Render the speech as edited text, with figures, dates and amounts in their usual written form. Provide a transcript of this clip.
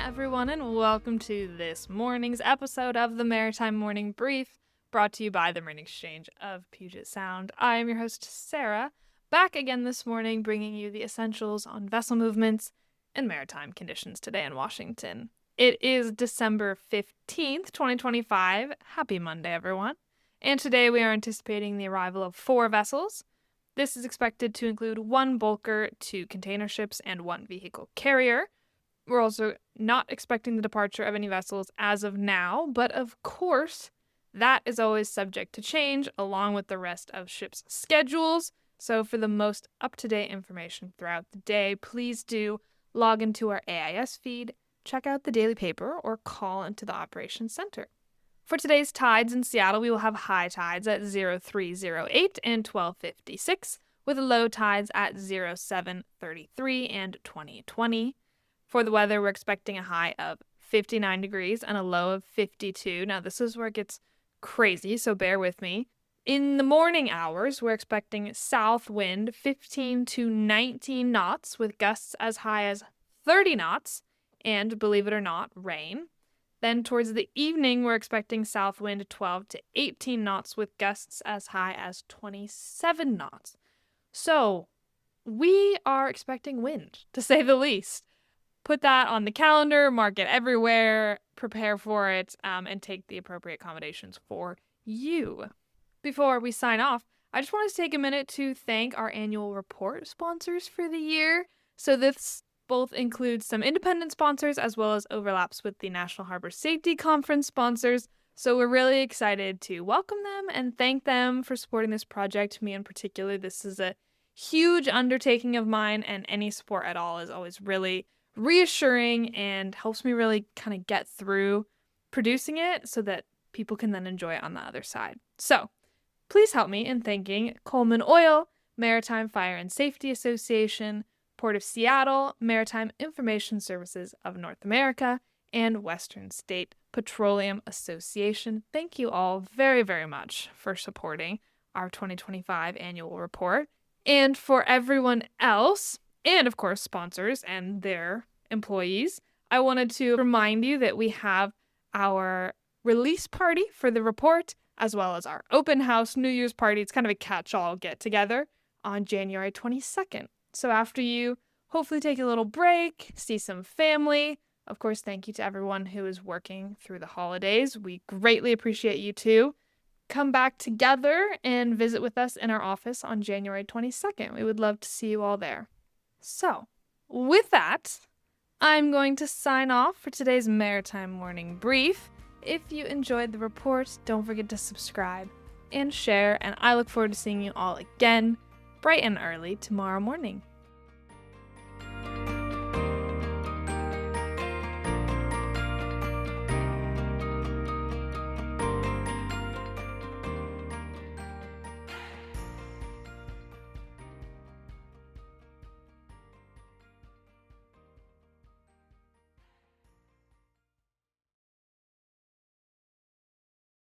everyone, and welcome to this morning's episode of the Maritime Morning Brief, brought to you by the Marine Exchange of Puget Sound. I am your host, Sarah, back again this morning, bringing you the essentials on vessel movements and maritime conditions today in Washington. It is December 15th, 2025. Happy Monday, everyone. And today we are anticipating the arrival of 4 vessels. This is expected to include 1 bulker, 2 container ships, and 1 vehicle carrier. We're also not expecting the departure of any vessels as of now, but of course, that is always subject to change along with the rest of ships' schedules. So for the most up-to-date information throughout the day, please do log into our AIS feed, check out the daily paper, or call into the Operations Center. For today's tides in Seattle, we will have high tides at 0308 and 1256, with low tides at 0733 and 2020. For the weather, we're expecting a high of 59 degrees and a low of 52. Now, this is where it gets crazy, so bear with me. In the morning hours, we're expecting south wind 15 to 19 knots with gusts as high as 30 knots and, believe it or not, rain. Then towards the evening, we're expecting south wind 12 to 18 knots with gusts as high as 27 knots. So, we are expecting wind, to say the least. Put that on the calendar, mark it everywhere, prepare for it, and take the appropriate accommodations for you. Before we sign off, I just wanted to take a minute to thank our annual report sponsors for the year. So this both includes some independent sponsors as well as overlaps with the National Harbor Safety Conference sponsors. So we're really excited to welcome them and thank them for supporting this project. Me in particular, this is a huge undertaking of mine, and any support at all is always really reassuring and helps me really kind of get through producing it so that people can then enjoy it on the other side. So please help me in thanking Coleman Oil, Maritime Fire and Safety Association, Port of Seattle, Maritime Information Services of North America, and Western State Petroleum Association. Thank you all very, very much for supporting our 2025 annual report. And for everyone else, and of course sponsors and their employees, I wanted to remind you that we have our release party for the report, as well as our open house New Year's party. It's kind of a catch-all get-together on January 22nd. So after you hopefully take a little break, see some family, of course, thank you to everyone who is working through the holidays. We greatly appreciate you too. Come back together and visit with us in our office on January 22nd. We would love to see you all there. So, with that, I'm going to sign off for today's Maritime Morning Brief. If you enjoyed the report, don't forget to subscribe and share, and I look forward to seeing you all again bright and early tomorrow morning.